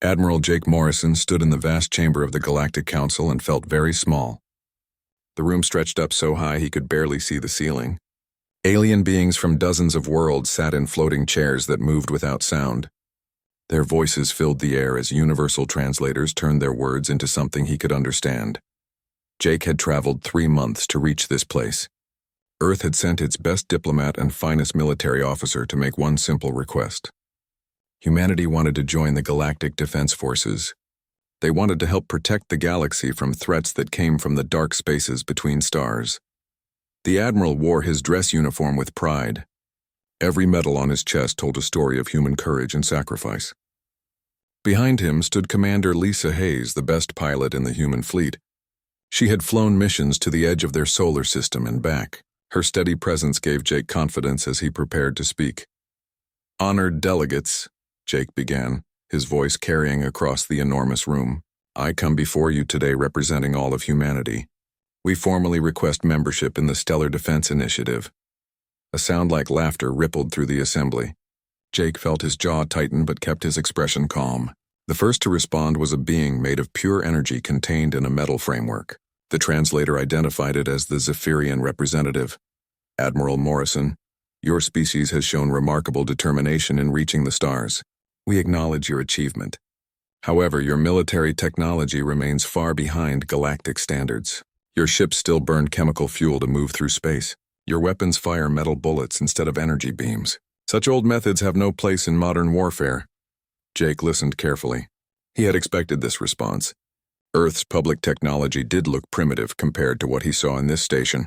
Admiral Jake Morrison stood in the vast chamber of the Galactic Council and felt very small. The room stretched up so high he could barely see the ceiling. Alien beings from dozens of worlds sat in floating chairs that moved without sound. Their voices filled the air as universal translators turned their words into something he could understand. Jake had traveled 3 months to reach this place. Earth had sent its best diplomat and finest military officer to make one simple request. Humanity wanted to join the Galactic Defense Forces. They wanted to help protect the galaxy from threats that came from the dark spaces between stars. The Admiral wore his dress uniform with pride. Every medal on his chest told a story of human courage and sacrifice. Behind him stood Commander Lisa Hayes, the best pilot in the human fleet. She had flown missions to the edge of their solar system and back. Her steady presence gave Jake confidence as he prepared to speak. "Honored delegates," Jake began, his voice carrying across the enormous room. "I come before you today representing all of humanity. We formally request membership in the Stellar Defense Initiative." A sound like laughter rippled through the assembly. Jake felt his jaw tighten but kept his expression calm. The first to respond was a being made of pure energy contained in a metal framework. The translator identified it as the Zephyrian representative. "Admiral Morrison, your species has shown remarkable determination in reaching the stars. We acknowledge your achievement. However, your military technology remains far behind galactic standards. Your ships still burn chemical fuel to move through space. Your weapons fire metal bullets instead of energy beams. Such old methods have no place in modern warfare." Jake listened carefully. He had expected this response. Earth's public technology did look primitive compared to what he saw in this station.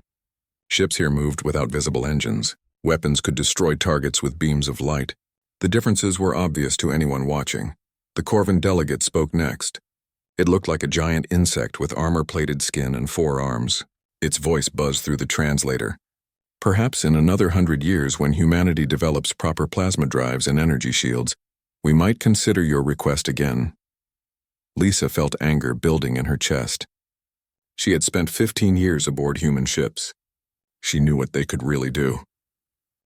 Ships here moved without visible engines. Weapons could destroy targets with beams of light. The differences were obvious to anyone watching. The Corvan delegate spoke next. It looked like a giant insect with armor-plated skin and 4 arms. Its voice buzzed through the translator. "Perhaps in another 100 years, when humanity develops proper plasma drives and energy shields, we might consider your request again." Lisa felt anger building in her chest. She had spent 15 years aboard human ships. She knew what they could really do.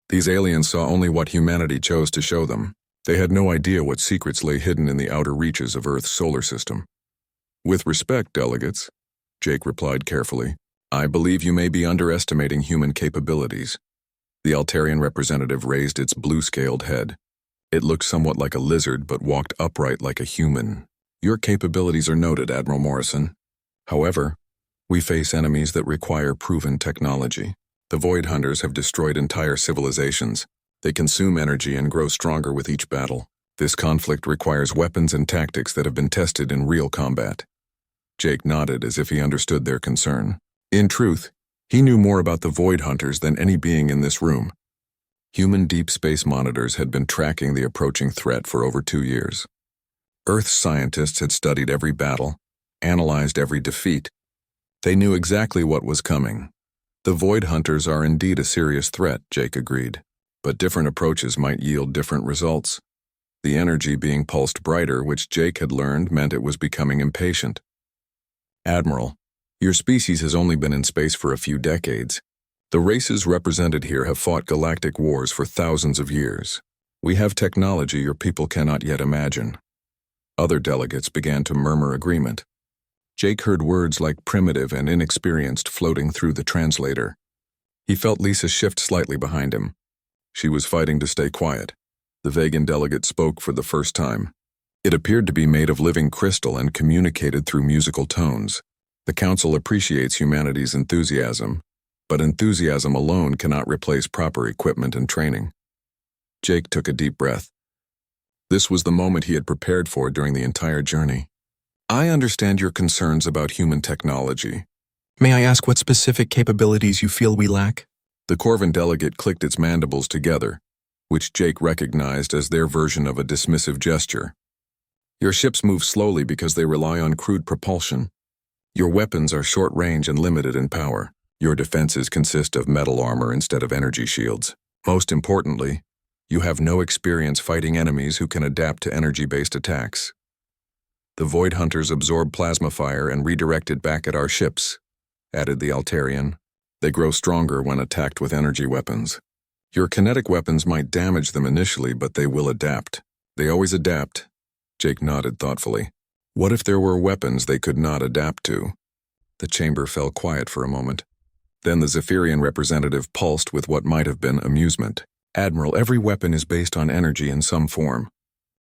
These aliens saw only what humanity chose to show them. They had no idea what secrets lay hidden in the outer reaches of Earth's solar system. "With respect, delegates," Jake replied carefully, "I believe you may be underestimating human capabilities." The Altarian representative raised its blue-scaled head. It looked somewhat like a lizard but walked upright like a human. "Your capabilities are noted, Admiral Morrison. However, we face enemies that require proven technology. The Void Hunters have destroyed entire civilizations. They consume energy and grow stronger with each battle. This conflict requires weapons and tactics that have been tested in real combat." Jake nodded as if he understood their concern. In truth, he knew more about the Void Hunters than any being in this room. Human deep space monitors had been tracking the approaching threat for over 2 years. Earth's scientists had studied every battle, analyzed every defeat. They knew exactly what was coming. "The Void Hunters are indeed a serious threat," Jake agreed, "but different approaches might yield different results." The energy being pulsed brighter, which Jake had learned, meant it was becoming impatient. "Admiral, your species has only been in space for a few decades. The races represented here have fought galactic wars for thousands of years. We have technology your people cannot yet imagine." Other delegates began to murmur agreement. Jake heard words like primitive and inexperienced floating through the translator. He felt Lisa shift slightly behind him. She was fighting to stay quiet. The Vegan delegate spoke for the first time. It appeared to be made of living crystal and communicated through musical tones. "The Council appreciates humanity's enthusiasm, but enthusiasm alone cannot replace proper equipment and training." Jake took a deep breath. This was the moment he had prepared for during the entire journey. "I understand your concerns about human technology. May I ask what specific capabilities you feel we lack?" The Corvan delegate clicked its mandibles together, which Jake recognized as their version of a dismissive gesture. "Your ships move slowly because they rely on crude propulsion. Your weapons are short-range and limited in power. Your defenses consist of metal armor instead of energy shields. Most importantly, you have no experience fighting enemies who can adapt to energy-based attacks. The Void Hunters absorb plasma fire and redirect it back at our ships," added the Altarian. "They grow stronger when attacked with energy weapons. Your kinetic weapons might damage them initially, but they will adapt. They always adapt. Jake nodded thoughtfully. What if there were weapons they could not adapt to? The chamber fell quiet for a moment. Then the Zephyrian representative pulsed with what might have been amusement. Admiral, every weapon is based on energy in some form.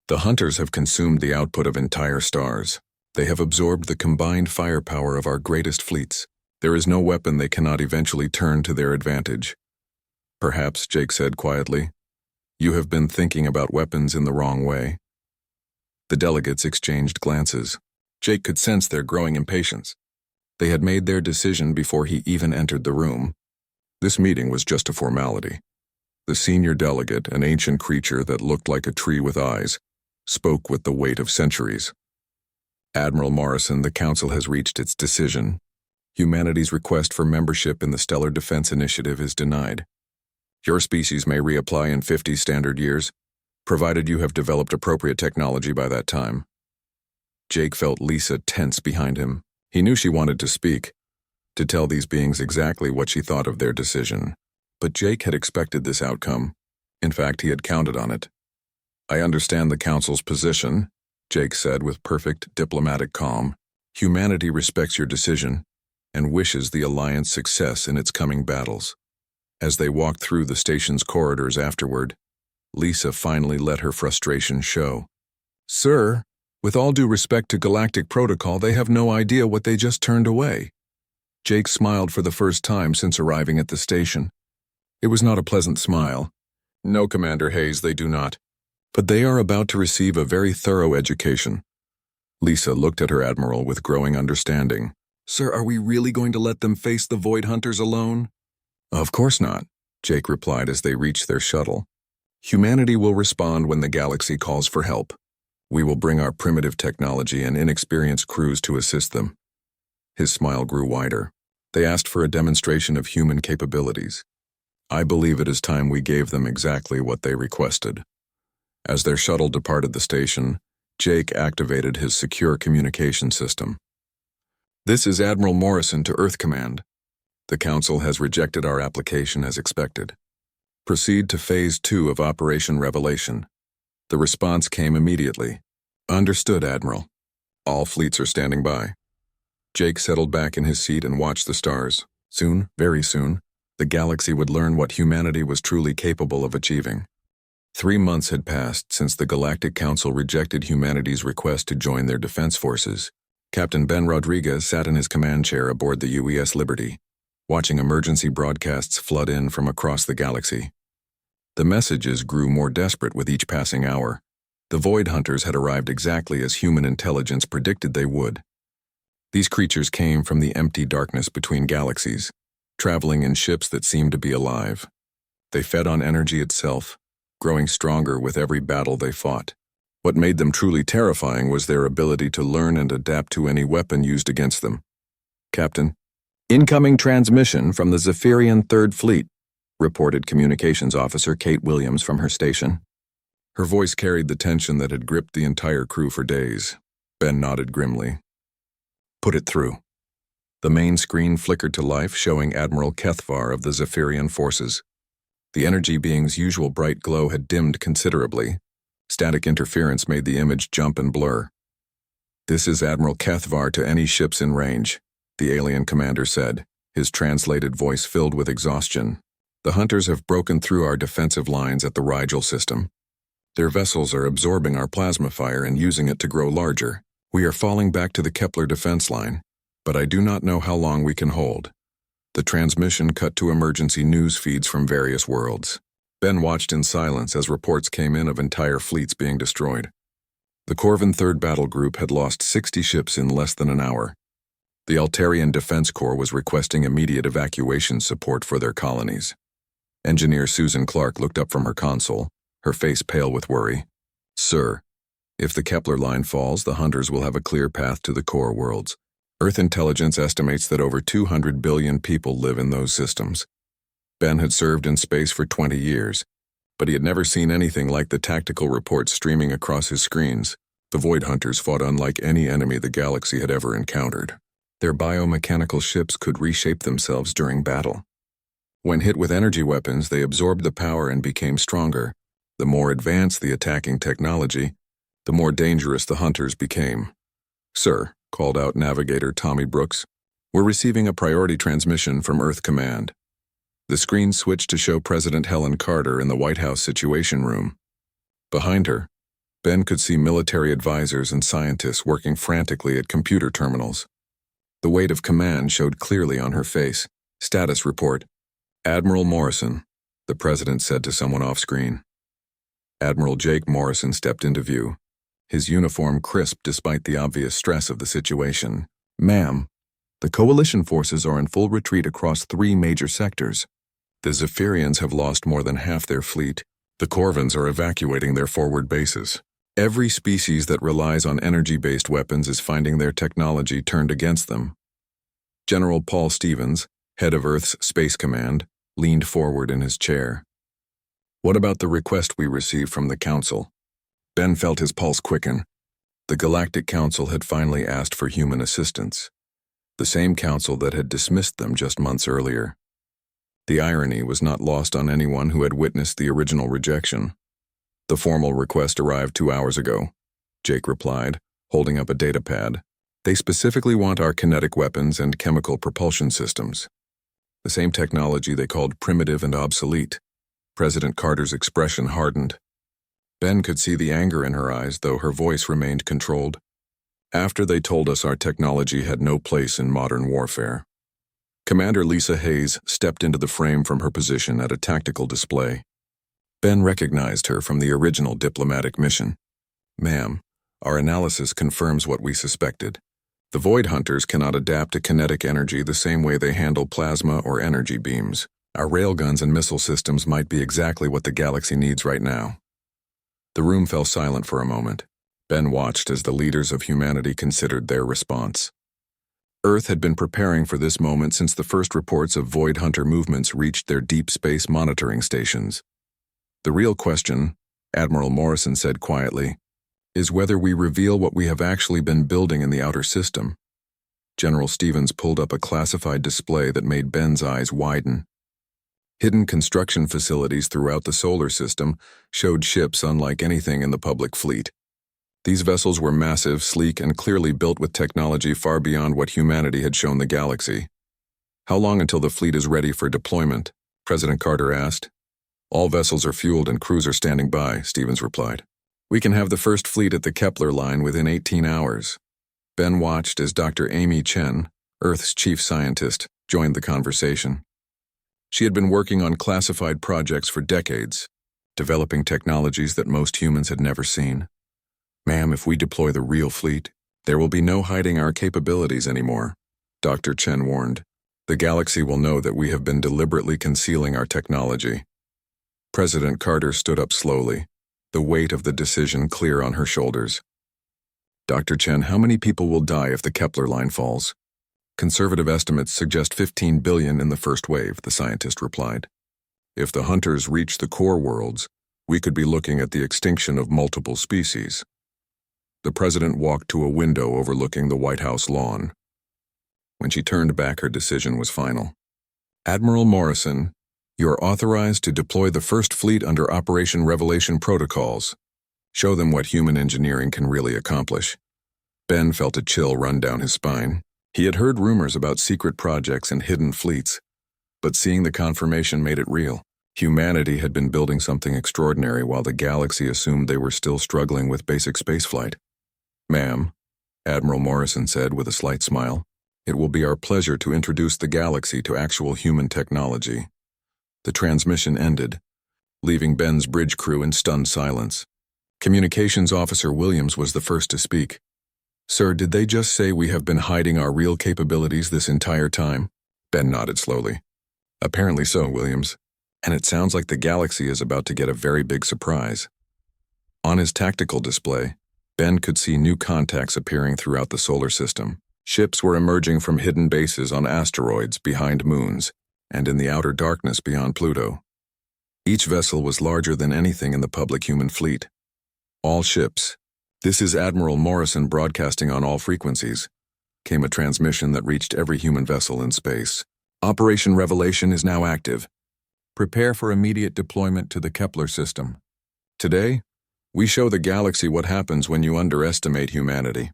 The hunters have consumed the output of entire stars. They have absorbed the combined firepower of our greatest fleets. There is no weapon they cannot eventually turn to their advantage. Perhaps, Jake said quietly, you have been thinking about weapons in the wrong way. The delegates exchanged glances. Jake could sense their growing impatience. They had made their decision before he even entered the room. This meeting was just a formality. The senior delegate, an ancient creature that looked like a tree with eyes, spoke with the weight of centuries. Admiral Morrison, the Council has reached its decision. Humanity's request for membership in the Stellar Defense Initiative is denied. Your species may reapply in 50 standard years, provided you have developed appropriate technology by that time. Jake felt Lisa tense behind him. He knew she wanted to speak, to tell these beings exactly what she thought of their decision. But Jake had expected this outcome. In fact, he had counted on it. I understand the Council's position, Jake said with perfect diplomatic calm. Humanity respects your decision and wishes the Alliance success in its coming battles. As they walked through the station's corridors afterward, Lisa finally let her frustration show. Sir, with all due respect to Galactic Protocol, they have no idea what they just turned away. Jake smiled for the first time since arriving at the station. It was not a pleasant smile. No, Commander Hayes, they do not. But they are about to receive a very thorough education. Lisa looked at her admiral with growing understanding. Sir, are we really going to let them face the Void Hunters alone? Of course not, Jake replied as they reached their shuttle. Humanity will respond when the galaxy calls for help. We will bring our primitive technology and inexperienced crews to assist them. His smile grew wider. They asked for a demonstration of human capabilities. I believe it is time we gave them exactly what they requested. As their shuttle departed the station, Jake activated his secure communication system. This is Admiral Morrison to Earth Command. The Council has rejected our application as expected. Proceed to Phase 2 of Operation Revelation. The response came immediately. Understood, Admiral. All fleets are standing by. Jake settled back in his seat and watched the stars. Soon, very soon, the galaxy would learn what humanity was truly capable of achieving. 3 months had passed since the Galactic Council rejected humanity's request to join their defense forces. Captain Ben Rodriguez sat in his command chair aboard the UES Liberty, watching emergency broadcasts flood in from across the galaxy. The messages grew more desperate with each passing hour. The Void Hunters had arrived exactly as human intelligence predicted they would. These creatures came from the empty darkness between galaxies, traveling in ships that seemed to be alive. They fed on energy itself, growing stronger with every battle they fought. What made them truly terrifying was their ability to learn and adapt to any weapon used against them. Captain, incoming transmission from the Zephyrian Third Fleet, reported Communications Officer Kate Williams from her station. Her voice carried the tension that had gripped the entire crew for days. Ben nodded grimly. Put it through. The main screen flickered to life, showing Admiral Kethvar of the Zephyrian forces. The energy being's usual bright glow had dimmed considerably. Static interference made the image jump and blur. This is Admiral Kethvar to any ships in range, the alien commander said, his translated voice filled with exhaustion. The hunters have broken through our defensive lines at the Rigel system. Their vessels are absorbing our plasma fire and using it to grow larger. We are falling back to the Kepler defense line, but I do not know how long we can hold. The transmission cut to emergency news feeds from various worlds. Ben watched in silence as reports came in of entire fleets being destroyed. The Corvin 3rd Battle Group had lost 60 ships in less than an hour. The Altarian Defense Corps was requesting immediate evacuation support for their colonies. Engineer Susan Clark looked up from her console, her face pale with worry. Sir, if the Kepler line falls, the hunters will have a clear path to the core worlds. Earth intelligence estimates that over 200 billion people live in those systems. Ben had served in space for 20 years, but he had never seen anything like the tactical reports streaming across his screens. The Void Hunters fought unlike any enemy the galaxy had ever encountered. Their biomechanical ships could reshape themselves during battle. When hit with energy weapons, they absorbed the power and became stronger. The more advanced the attacking technology, the more dangerous the hunters became. "Sir," called out Navigator Tommy Brooks, "we're receiving a priority transmission from Earth Command." The screen switched to show President Helen Carter in the White House Situation Room. Behind her, Ben could see military advisors and scientists working frantically at computer terminals. The weight of command showed clearly on her face. "Status report. Admiral Morrison," the president said to someone off-screen. Admiral Jake Morrison stepped into view, his uniform crisp despite the obvious stress of the situation. "Ma'am, the coalition forces are in full retreat across 3 major sectors. The Zephyrians have lost more than half their fleet. The Corvins are evacuating their forward bases. Every species that relies on energy-based weapons is finding their technology turned against them." General Paul Stevens, head of Earth's Space Command, leaned forward in his chair. "What about the request we received from the Council?" Ben felt his pulse quicken. The Galactic Council had finally asked for human assistance. The same council that had dismissed them just months earlier. The irony was not lost on anyone who had witnessed the original rejection. "The formal request arrived 2 hours ago," Jake replied, holding up a data pad. "They specifically want our kinetic weapons and chemical propulsion systems. The same technology they called primitive and obsolete." President Carter's expression hardened. Ben could see the anger in her eyes, though her voice remained controlled. "After they told us our technology had no place in modern warfare." Commander Lisa Hayes stepped into the frame from her position at a tactical display. Ben recognized her from the original diplomatic mission. "Ma'am, our analysis confirms what we suspected. The Void Hunters cannot adapt to kinetic energy the same way they handle plasma or energy beams. Our railguns and missile systems might be exactly what the galaxy needs right now." The room fell silent for a moment. Ben watched as the leaders of humanity considered their response. Earth had been preparing for this moment since the first reports of Void Hunter movements reached their deep space monitoring stations. "The real question," Admiral Morrison said quietly, "is whether we reveal what we have actually been building in the outer system." General Stevens pulled up a classified display that made Ben's eyes widen. Hidden construction facilities throughout the solar system showed ships unlike anything in the public fleet. These vessels were massive, sleek, and clearly built with technology far beyond what humanity had shown the galaxy. "How long until the fleet is ready for deployment?" President Carter asked. "All vessels are fueled and crews are standing by," Stevens replied. "We can have the first fleet at the Kepler line within 18 hours. Ben watched as Dr. Amy Chen, Earth's chief scientist, joined the conversation. She had been working on classified projects for decades, developing technologies that most humans had never seen. "Ma'am, if we deploy the real fleet, there will be no hiding our capabilities anymore," Dr. Chen warned. "The galaxy will know that we have been deliberately concealing our technology." President Carter stood up slowly, the weight of the decision clear on her shoulders. "Dr. Chen, how many people will die if the Kepler line falls?" "Conservative estimates suggest 15 billion in the first wave," the scientist replied. "If the hunters reach the core worlds, we could be looking at the extinction of multiple species." The president walked to a window overlooking the White House lawn. When she turned back, her decision was final. "Admiral Morrison, you are authorized to deploy the first fleet under Operation Revelation protocols. Show them what human engineering can really accomplish." Ben felt a chill run down his spine. He had heard rumors about secret projects and hidden fleets, but seeing the confirmation made it real. Humanity had been building something extraordinary while the galaxy assumed they were still struggling with basic spaceflight. "Ma'am," Admiral Morrison said with a slight smile, "it will be our pleasure to introduce the galaxy to actual human technology." The transmission ended, leaving Ben's bridge crew in stunned silence. Communications Officer Williams was the first to speak. "Sir, did they just say we have been hiding our real capabilities this entire time?" Ben nodded slowly. "Apparently so, Williams. And it sounds like the galaxy is about to get a very big surprise." On his tactical display, Ben could see new contacts appearing throughout the solar system. Ships were emerging from hidden bases on asteroids behind moons and in the outer darkness beyond Pluto. Each vessel was larger than anything in the public human fleet. "All ships. This is Admiral Morrison broadcasting on all frequencies," came a transmission that reached every human vessel in space. "Operation Revelation is now active. Prepare for immediate deployment to the Kepler system. Today, We show the galaxy what happens when you underestimate humanity.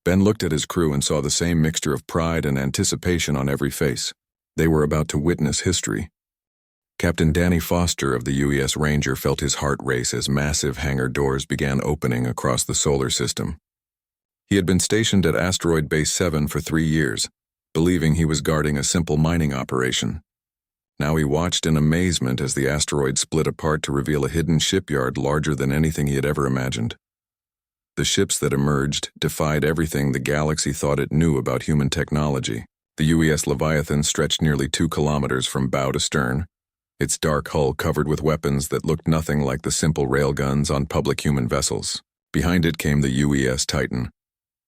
Ben looked at his crew and saw the same mixture of pride and anticipation on every face. They were about to witness history. Captain Danny Foster of the UES Ranger felt his heart race as massive hangar doors began opening across the solar system. He had been stationed at Asteroid Base 7 for 3 years, believing he was guarding a simple mining operation. Now he watched in amazement as the asteroid split apart to reveal a hidden shipyard larger than anything he had ever imagined. The ships that emerged defied everything the galaxy thought it knew about human technology. The UES Leviathan stretched nearly 2 kilometers from bow to stern, its dark hull covered with weapons that looked nothing like the simple railguns on public human vessels. Behind it came the UES Titan,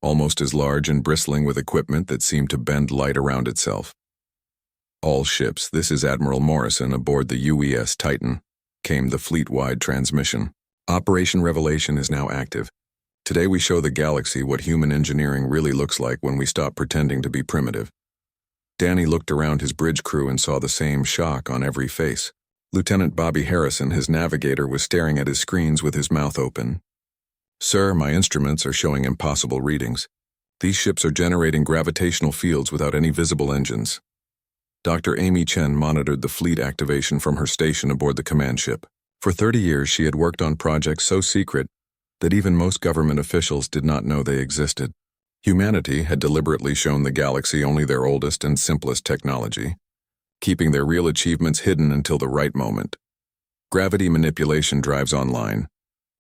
almost as large and bristling with equipment that seemed to bend light around itself. All ships, this is Admiral Morrison aboard the UES Titan, came the fleet-wide transmission. Operation Revelation is now active. Today we show the galaxy what human engineering really looks like when we stop pretending to be primitive. Danny looked around his bridge crew and saw the same shock on every face. Lieutenant Bobby Harrison, his navigator, was staring at his screens with his mouth open. "Sir, my instruments are showing impossible readings. These ships are generating gravitational fields without any visible engines." Dr. Amy Chen monitored the fleet activation from her station aboard the command ship. For 30 years she had worked on projects so secret that even most government officials did not know they existed. Humanity had deliberately shown the galaxy only their oldest and simplest technology, keeping their real achievements hidden until the right moment. "Gravity manipulation drives online,"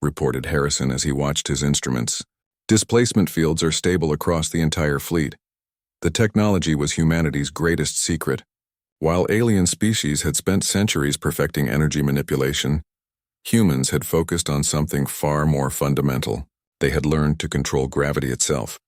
reported Harrison as he watched his instruments. "Displacement fields are stable across the entire fleet. The technology was humanity's greatest secret. While alien species had spent centuries perfecting energy manipulation, humans had focused on something far more fundamental. They had learned to control gravity itself,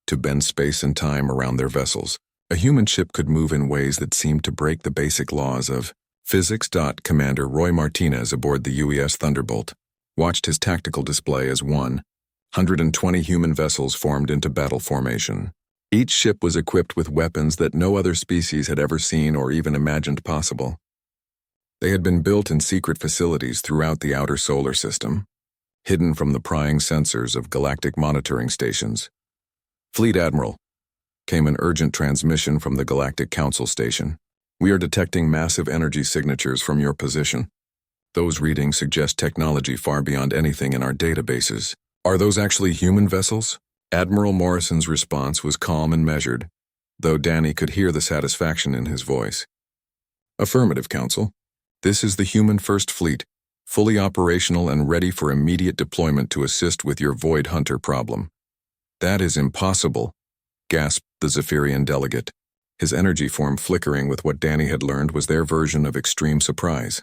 to bend space and time around their vessels. A human ship could move in ways that seemed to break the basic laws of physics. Commander Roy Martinez aboard the UES Thunderbolt watched his tactical display as 120 human vessels formed into battle formation. Each ship was equipped with weapons that no other species had ever seen or even imagined possible. They had been built in secret facilities throughout the outer solar system, hidden from the prying sensors of galactic monitoring stations. "Fleet Admiral," came an urgent transmission from the Galactic Council station. "We are detecting massive energy signatures from your position. Those readings suggest technology far beyond anything in our databases. Are those actually human vessels?" Admiral Morrison's response was calm and measured, though Danny could hear the satisfaction in his voice. "Affirmative, Council. This is the Human First Fleet, fully operational and ready for immediate deployment to assist with your Void Hunter problem." "That is impossible," gasped the Zephyrian delegate, his energy form flickering with what Danny had learned was their version of extreme surprise.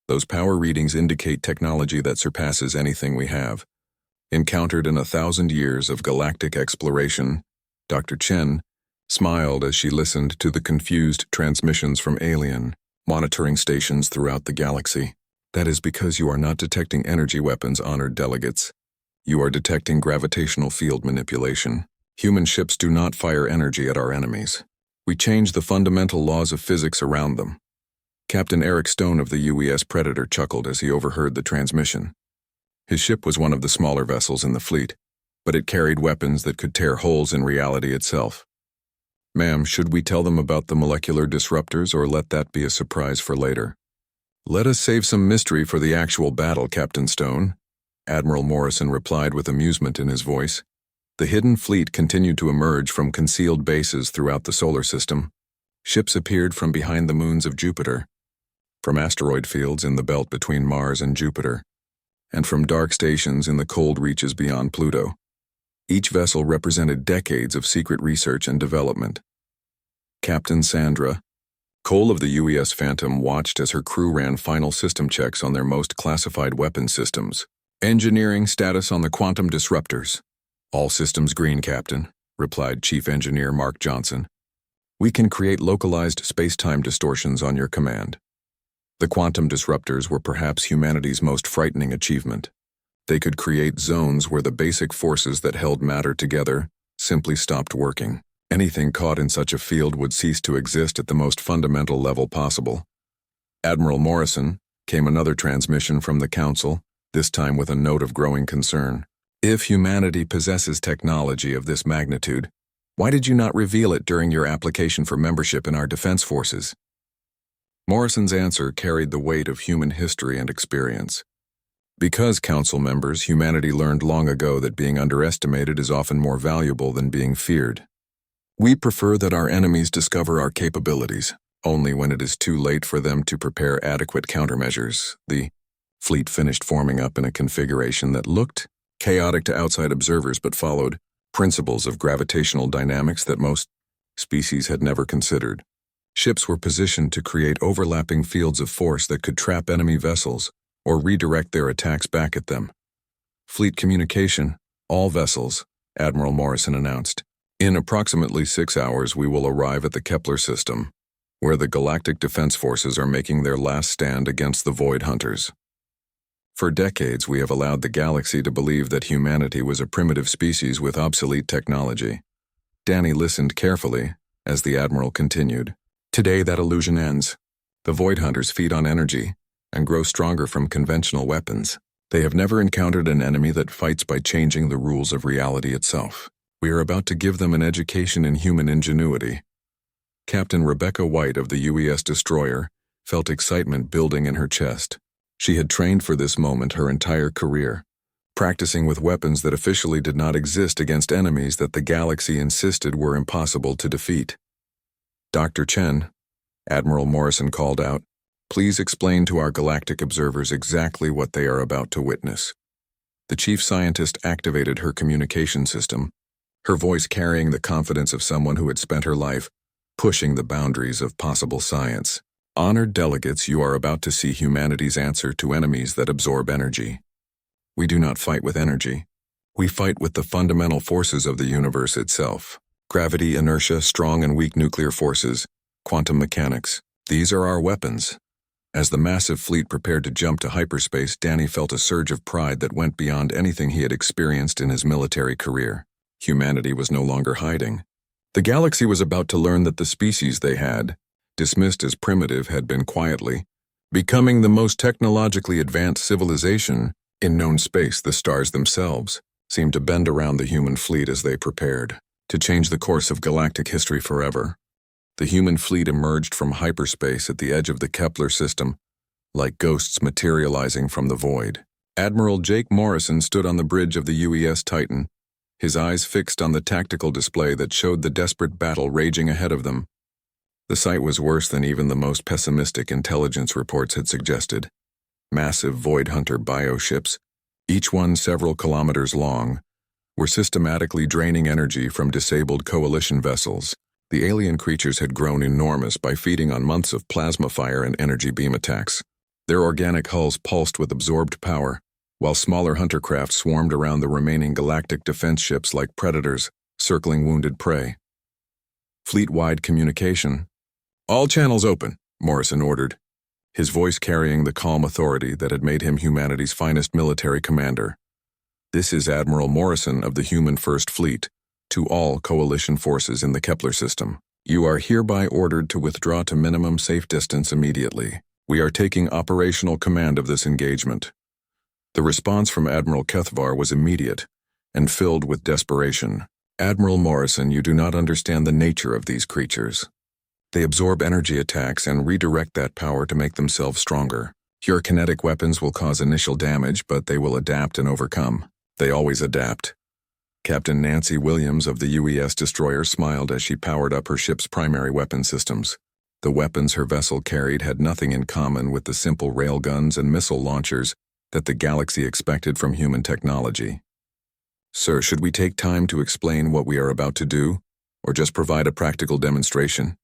"Those power readings indicate technology that surpasses anything we have encountered in 1,000 years of galactic exploration." Dr. Chen smiled as she listened to the confused transmissions from alien monitoring stations throughout the galaxy. "That is because you are not detecting energy weapons, honored delegates. You are detecting gravitational field manipulation. Human ships do not fire energy at our enemies. We change the fundamental laws of physics around them." Captain Eric Stone of the UES Predator chuckled as he overheard the transmission. His ship was one of the smaller vessels in the fleet, but it carried weapons that could tear holes in reality itself. "Ma'am, should we tell them about the molecular disruptors or let that be a surprise for later?" "Let us save some mystery for the actual battle, Captain Stone," Admiral Morrison replied with amusement in his voice. The hidden fleet continued to emerge from concealed bases throughout the solar system. Ships appeared from behind the moons of Jupiter, from asteroid fields in the belt between Mars and Jupiter, and from dark stations in the cold reaches beyond Pluto. Each vessel represented decades of secret research and development. Captain Sandra Cole of the UES Phantom watched as her crew ran final system checks on their most classified weapon systems. "Engineering status on the quantum disruptors." "All systems green, Captain," replied Chief Engineer Mark Johnson. "We can create localized space-time distortions on your command." The quantum disruptors were perhaps humanity's most frightening achievement. They could create zones where the basic forces that held matter together simply stopped working. Anything caught in such a field would cease to exist at the most fundamental level possible. "Admiral Morrison," came another transmission from the Council, this time with a note of growing concern. If humanity possesses technology of this magnitude, why did you not reveal it during your application for membership in our defense forces? Morrison's answer carried the weight of human history and experience. Because council members, humanity learned long ago that being underestimated is often more valuable than being feared. We prefer that our enemies discover our capabilities, only when it is too late for them to prepare adequate countermeasures. The fleet finished forming up in a configuration that looked chaotic to outside observers but followed principles of gravitational dynamics that most species had never considered. Ships were positioned to create overlapping fields of force that could trap enemy vessels or redirect their attacks back at them. Fleet communication, all vessels, Admiral Morrison announced. In approximately 6 hours we will arrive at the Kepler system, where the Galactic Defense Forces are making their last stand against the Void Hunters. For decades we have allowed the galaxy to believe that humanity was a primitive species with obsolete technology. Danny listened carefully as the Admiral continued. Today that illusion ends. The Void Hunters feed on energy and grow stronger from conventional weapons. They have never encountered an enemy that fights by changing the rules of reality itself. We are about to give them an education in human ingenuity. Captain Rebecca White of the UES destroyer felt excitement building in her chest. She had trained for this moment her entire career, practicing with weapons that officially did not exist against enemies that the galaxy insisted were impossible to defeat. Dr. Chen, Admiral Morrison called out, please explain to our galactic observers exactly what they are about to witness. The chief scientist activated her communication system, her voice carrying the confidence of someone who had spent her life pushing the boundaries of possible science. Honored delegates, you are about to see humanity's answer to enemies that absorb energy. We do not fight with energy. We fight with the fundamental forces of the universe itself. Gravity, inertia, strong and weak nuclear forces, quantum mechanics. These are our weapons. As the massive fleet prepared to jump to hyperspace, Danny felt a surge of pride that went beyond anything he had experienced in his military career. Humanity was no longer hiding. The galaxy was about to learn that the species they had, dismissed as primitive, had been quietly becoming the most technologically advanced civilization in known space. The stars themselves seemed to bend around the human fleet as they prepared to change the course of galactic history forever. The human fleet emerged from hyperspace at the edge of the Kepler system, like ghosts materializing from the void. Admiral Jake Morrison stood on the bridge of the UES Titan, his eyes fixed on the tactical display that showed the desperate battle raging ahead of them. The sight was worse than even the most pessimistic intelligence reports had suggested. Massive Void Hunter bioships, each one several kilometers long, were systematically draining energy from disabled coalition vessels. The alien creatures had grown enormous by feeding on months of plasma fire and energy beam attacks. Their organic hulls pulsed with absorbed power, while smaller huntercraft swarmed around the remaining galactic defense ships like predators, circling wounded prey. Fleet-wide communication. All channels open, Morrison ordered, his voice carrying the calm authority that had made him humanity's finest military commander. This is Admiral Morrison of the Human First Fleet, to all coalition forces in the Kepler system. You are hereby ordered to withdraw to minimum safe distance immediately. We are taking operational command of this engagement. The response from Admiral Kethvar was immediate and filled with desperation. Admiral Morrison, you do not understand the nature of these creatures. They absorb energy attacks and redirect that power to make themselves stronger. Your kinetic weapons will cause initial damage, but they will adapt and overcome. They always adapt. Captain Nancy Williams of the UES destroyer smiled as she powered up her ship's primary weapon systems. The weapons her vessel carried had nothing in common with the simple railguns and missile launchers that the galaxy expected from human technology. Sir, should we take time to explain what we are about to do, or just provide a practical demonstration?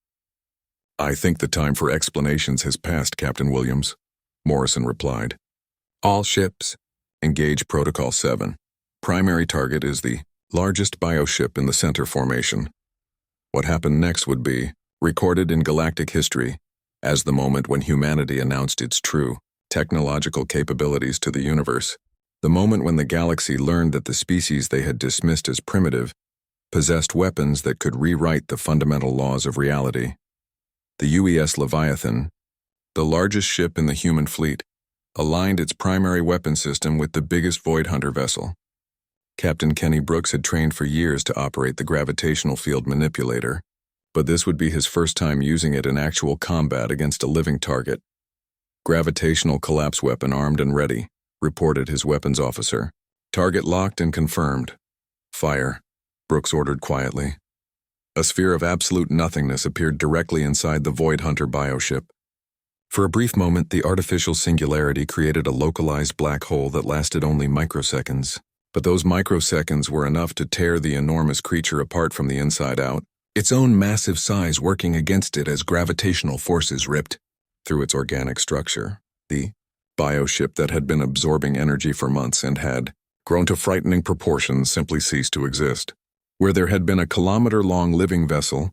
I think the time for explanations has passed, Captain Williams, Morrison replied. All ships, engage Protocol 7. Primary target is the largest bioship in the center formation. What happened next would be recorded in galactic history as the moment when humanity announced its true technological capabilities to the universe, the moment when the galaxy learned that the species they had dismissed as primitive possessed weapons that could rewrite the fundamental laws of reality. The UES Leviathan, the largest ship in the human fleet, aligned its primary weapon system with the biggest Void Hunter vessel. Captain Kenny Brooks had trained for years to operate the gravitational field manipulator, but this would be his first time using it in actual combat against a living target. "Gravitational collapse weapon armed and ready," reported his weapons officer. "Target locked and confirmed." "Fire," Brooks ordered quietly. A sphere of absolute nothingness appeared directly inside the Void Hunter bioship. For a brief moment, the artificial singularity created a localized black hole that lasted only microseconds. But those microseconds were enough to tear the enormous creature apart from the inside out, its own massive size working against it as gravitational forces ripped through its organic structure. The bioship that had been absorbing energy for months and had grown to frightening proportions simply ceased to exist. Where there had been a kilometer-long living vessel,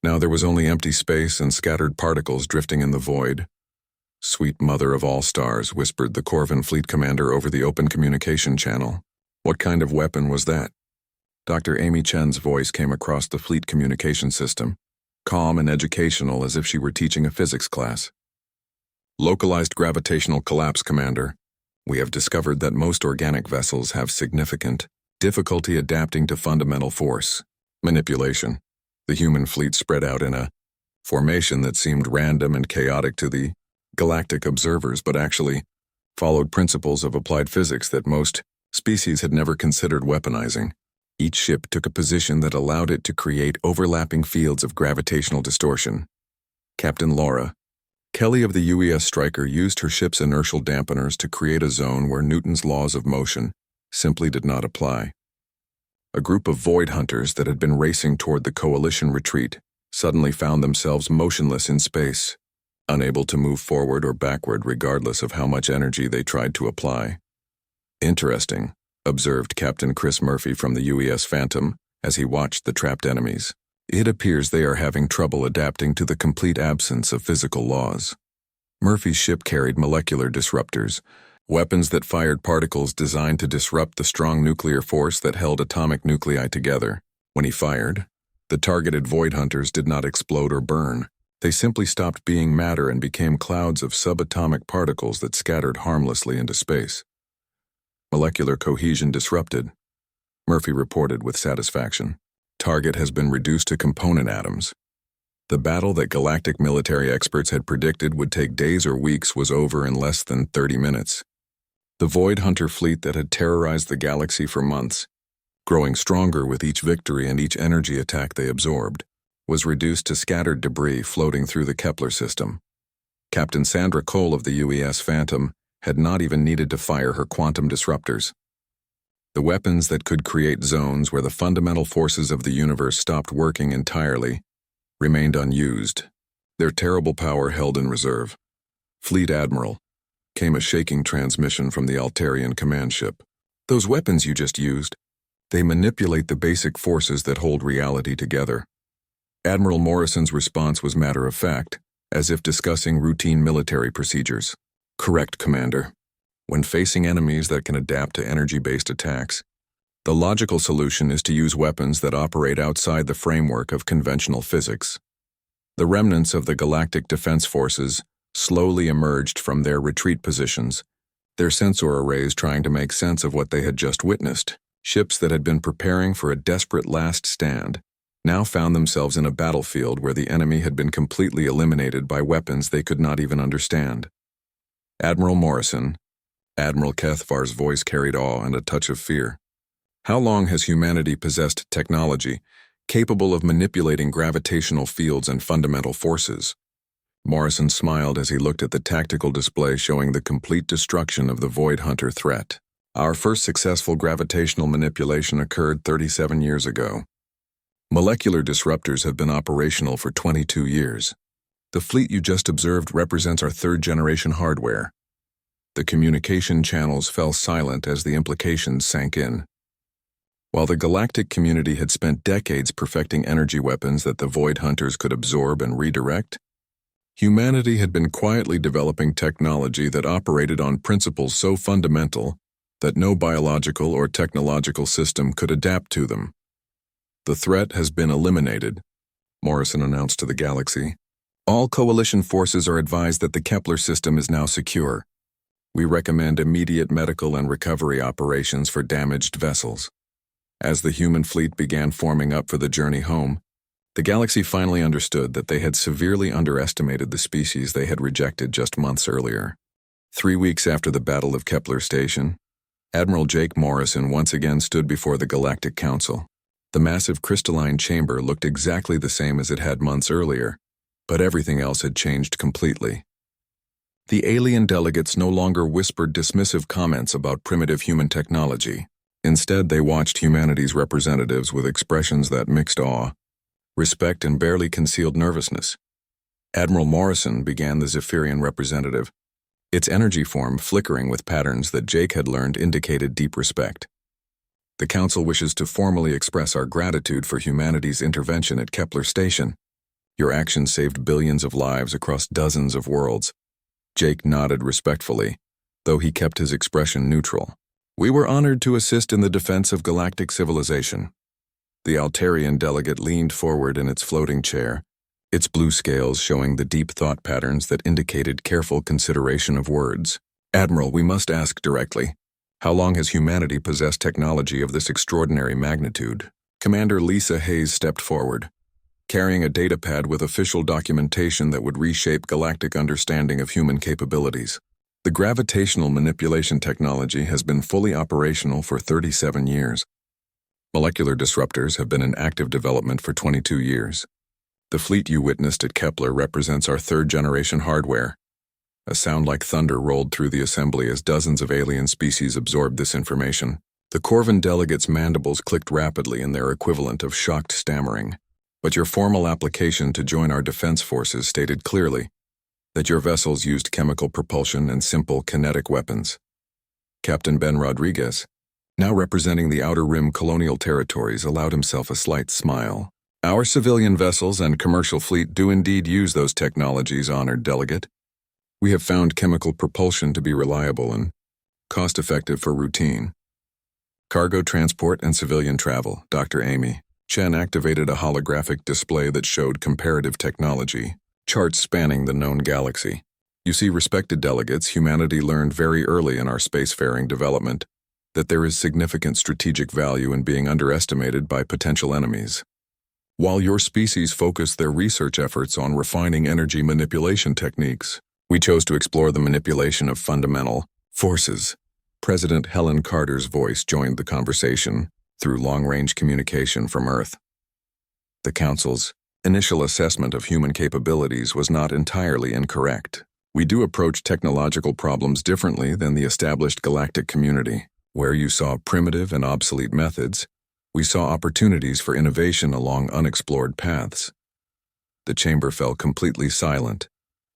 now there was only empty space and scattered particles drifting in the void. "Sweet mother of all stars," whispered the Corvin fleet commander over the open communication channel. "What kind of weapon was that?" Dr. Amy Chen's voice came across the fleet communication system, calm and educational as if she were teaching a physics class. "Localized gravitational collapse, Commander. We have discovered that most organic vessels have significant difficulty adapting to fundamental force manipulation." The human fleet spread out in a formation that seemed random and chaotic to the galactic observers, but actually followed principles of applied physics that most species had never considered weaponizing. Each ship took a position that allowed it to create overlapping fields of gravitational distortion. Captain Laura Kelly of the UES Striker used her ship's inertial dampeners to create a zone where Newton's laws of motion simply did not apply. A group of void hunters that had been racing toward the coalition retreat suddenly found themselves motionless in space, unable to move forward or backward regardless of how much energy they tried to apply. "Interesting," observed Captain Chris Murphy from the UES Phantom as he watched the trapped enemies. "It appears they are having trouble adapting to the complete absence of physical laws." Murphy's ship carried molecular disruptors, weapons that fired particles designed to disrupt the strong nuclear force that held atomic nuclei together. When he fired, the targeted void hunters did not explode or burn. They simply stopped being matter and became clouds of subatomic particles that scattered harmlessly into space. "Molecular cohesion disrupted," Murphy reported with satisfaction. "Target has been reduced to component atoms." The battle that galactic military experts had predicted would take days or weeks was over in less than 30 minutes. The Void Hunter fleet that had terrorized the galaxy for months, growing stronger with each victory and each energy attack they absorbed, was reduced to scattered debris floating through the Kepler system. Captain Sandra Cole of the UES Phantom had not even needed to fire her quantum disruptors. The weapons that could create zones where the fundamental forces of the universe stopped working entirely remained unused, their terrible power held in reserve. "Fleet Admiral," came a shaking transmission from the Altarian command ship. "Those weapons you just used, they manipulate the basic forces that hold reality together." Admiral Morrison's response was matter-of-fact, as if discussing routine military procedures. "Correct, Commander. When facing enemies that can adapt to energy-based attacks, the logical solution is to use weapons that operate outside the framework of conventional physics." The remnants of the Galactic Defense Forces slowly emerged from their retreat positions, their sensor arrays trying to make sense of what they had just witnessed. Ships that had been preparing for a desperate last stand now found themselves in a battlefield where the enemy had been completely eliminated by weapons they could not even understand. "Admiral Morrison," Admiral Kethvar's voice carried awe and a touch of fear. "How long has humanity possessed technology capable of manipulating gravitational fields and fundamental forces?" Morrison smiled as he looked at the tactical display showing the complete destruction of the Void Hunter threat. "Our first successful gravitational manipulation occurred 37 years ago. Molecular disruptors have been operational for 22 years. The fleet you just observed represents our third-generation hardware." The communication channels fell silent as the implications sank in. While the galactic community had spent decades perfecting energy weapons that the Void Hunters could absorb and redirect, humanity had been quietly developing technology that operated on principles so fundamental that no biological or technological system could adapt to them. "The threat has been eliminated," Morrison announced to the galaxy. "All coalition forces are advised that the Kepler system is now secure. We recommend immediate medical and recovery operations for damaged vessels. As the human fleet began forming up for the journey home, the galaxy finally understood that they had severely underestimated the species they had rejected just months earlier. 3 weeks after the Battle of Kepler Station, Admiral Jake Morrison once again stood before the Galactic Council. The massive crystalline chamber looked exactly the same as it had months earlier, but everything else had changed completely. The alien delegates no longer whispered dismissive comments about primitive human technology. Instead, they watched humanity's representatives with expressions that mixed awe, respect, and barely concealed nervousness. Admiral Morrison began the Zephyrian representative, its energy form flickering with patterns that Jake had learned indicated deep respect. The Council wishes to formally express our gratitude for humanity's intervention at Kepler Station. Your actions saved billions of lives across dozens of worlds. Jake nodded respectfully, though he kept his expression neutral. We were honored to assist in the defense of galactic civilization. The Altarian delegate leaned forward in its floating chair, its blue scales showing the deep thought patterns that indicated careful consideration of words. Admiral, we must ask directly, how long has humanity possessed technology of this extraordinary magnitude? Commander Lisa Hayes stepped forward, carrying a datapad with official documentation that would reshape galactic understanding of human capabilities. The gravitational manipulation technology has been fully operational for 37 years. Molecular disruptors have been in active development for 22 years. The fleet you witnessed at Kepler represents our third-generation hardware. A sound like thunder rolled through the assembly as dozens of alien species absorbed this information. The Corvin delegates' mandibles clicked rapidly in their equivalent of shocked stammering. But your formal application to join our defense forces stated clearly that your vessels used chemical propulsion and simple kinetic weapons. Captain Ben Rodriguez, now representing the Outer Rim colonial territories, allowed himself a slight smile. Our civilian vessels and commercial fleet do indeed use those technologies, honored delegate. We have found chemical propulsion to be reliable and cost-effective for routine cargo transport and civilian travel. Dr. Amy Chen activated a holographic display that showed comparative technology, charts spanning the known galaxy. You see, respected delegates, humanity learned very early in our spacefaring development that there is significant strategic value in being underestimated by potential enemies. While your species focused their research efforts on refining energy manipulation techniques, we chose to explore the manipulation of fundamental forces. President Helen Carter's voice joined the conversation through long-range communication from Earth. The Council's initial assessment of human capabilities was not entirely incorrect. We do approach technological problems differently than the established galactic community. Where you saw primitive and obsolete methods, we saw opportunities for innovation along unexplored paths. The chamber fell completely silent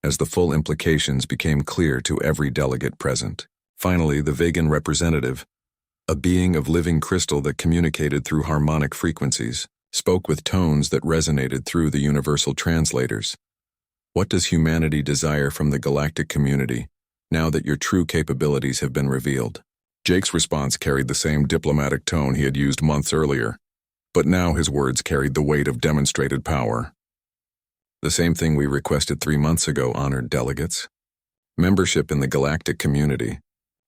as the full implications became clear to every delegate present. Finally, the Vegan representative, a being of living crystal that communicated through harmonic frequencies, spoke with tones that resonated through the universal translators. What does humanity desire from the galactic community now that your true capabilities have been revealed? Jake's response carried the same diplomatic tone he had used months earlier, but now his words carried the weight of demonstrated power. The same thing we requested 3 months ago, honored delegates. Membership in the galactic community,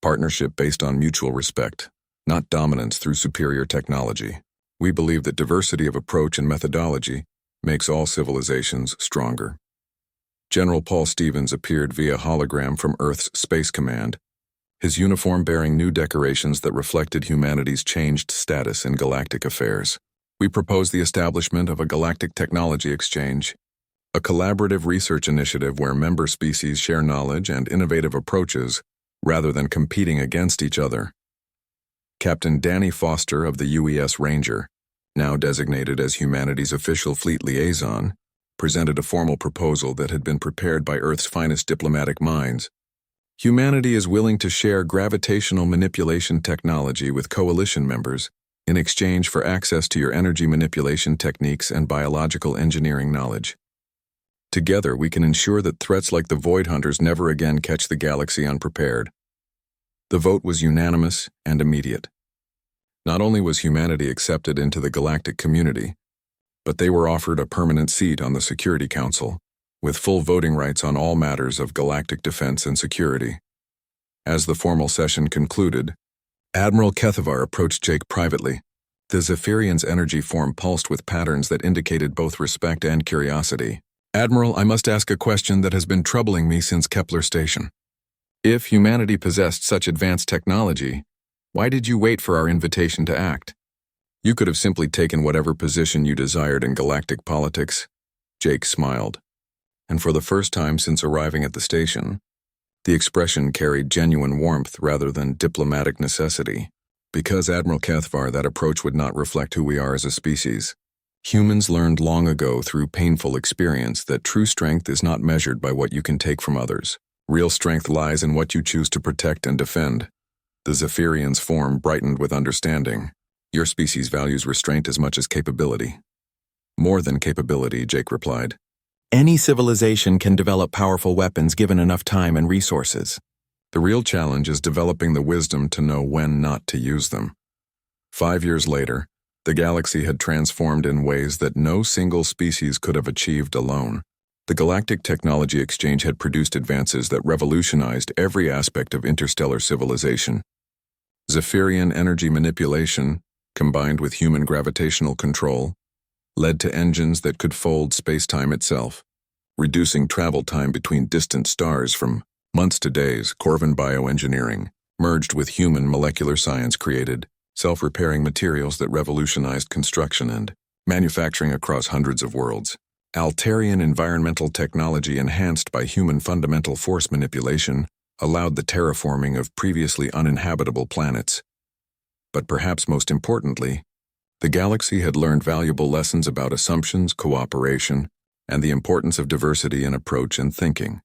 partnership based on mutual respect, not dominance through superior technology. We believe that diversity of approach and methodology makes all civilizations stronger. General Paul Stevens appeared via hologram from Earth's Space Command, his uniform bearing new decorations that reflected humanity's changed status in galactic affairs. We propose the establishment of a galactic technology exchange, a collaborative research initiative where member species share knowledge and innovative approaches rather than competing against each other. Captain Danny Foster of the UES Ranger, now designated as humanity's official fleet liaison, presented a formal proposal that had been prepared by Earth's finest diplomatic minds. Humanity is willing to share gravitational manipulation technology with coalition members in exchange for access to your energy manipulation techniques and biological engineering knowledge. Together, we can ensure that threats like the Void Hunters never again catch the galaxy unprepared. The vote was unanimous and immediate. Not only was humanity accepted into the galactic community, but they were offered a permanent seat on the Security Council, with full voting rights on all matters of galactic defense and security. As the formal session concluded, Admiral Kethavar approached Jake privately. The Zephyrian's energy form pulsed with patterns that indicated both respect and curiosity. "Admiral, I must ask a question that has been troubling me since Kepler Station. If humanity possessed such advanced technology, why did you wait for our invitation to act? You could have simply taken whatever position you desired in galactic politics." Jake smiled. And for the first time since arriving at the station, the expression carried genuine warmth rather than diplomatic necessity. "Because, Admiral Cathvar, that approach would not reflect who we are as a species. Humans learned long ago through painful experience that true strength is not measured by what you can take from others. Real strength lies in what you choose to protect and defend." The Zephyrian's form brightened with understanding. "Your species values restraint as much as capability." "More than capability," Jake replied. "Any civilization can develop powerful weapons given enough time and resources. The real challenge is developing the wisdom to know when not to use them." 5 years later, the galaxy had transformed in ways that no single species could have achieved alone. The Galactic Technology Exchange had produced advances that revolutionized every aspect of interstellar civilization. Zephyrian energy manipulation, combined with human gravitational control, led to engines that could fold space-time itself, reducing travel time between distant stars from months to days. Corvin bioengineering, merged with human molecular science, created self-repairing materials that revolutionized construction and manufacturing across hundreds of worlds. Altarian environmental technology, enhanced by human fundamental force manipulation, allowed the terraforming of previously uninhabitable planets. But perhaps most importantly, the galaxy had learned valuable lessons about assumptions, cooperation, and the importance of diversity in approach and thinking.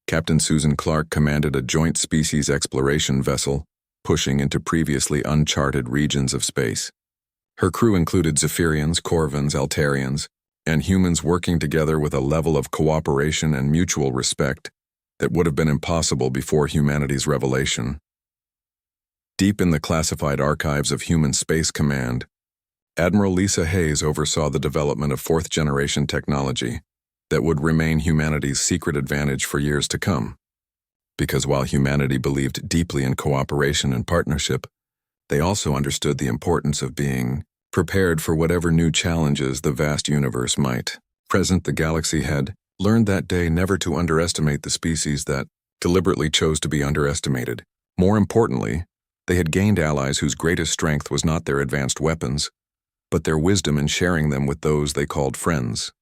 Captain Susan Clark commanded a joint species exploration vessel, pushing into previously uncharted regions of space. Her crew included Zephyrians, Corvins, Altarians, and humans working together with a level of cooperation and mutual respect that would have been impossible before humanity's revelation. Deep in the classified archives of Human Space Command, Admiral Lisa Hayes oversaw the development of fourth-generation technology that would remain humanity's secret advantage for years to come. Because while humanity believed deeply in cooperation and partnership, they also understood the importance of being prepared for whatever new challenges the vast universe might present. The galaxy had learned that day never to underestimate the species that deliberately chose to be underestimated. More importantly, they had gained allies whose greatest strength was not their advanced weapons, but their wisdom in sharing them with those they called friends.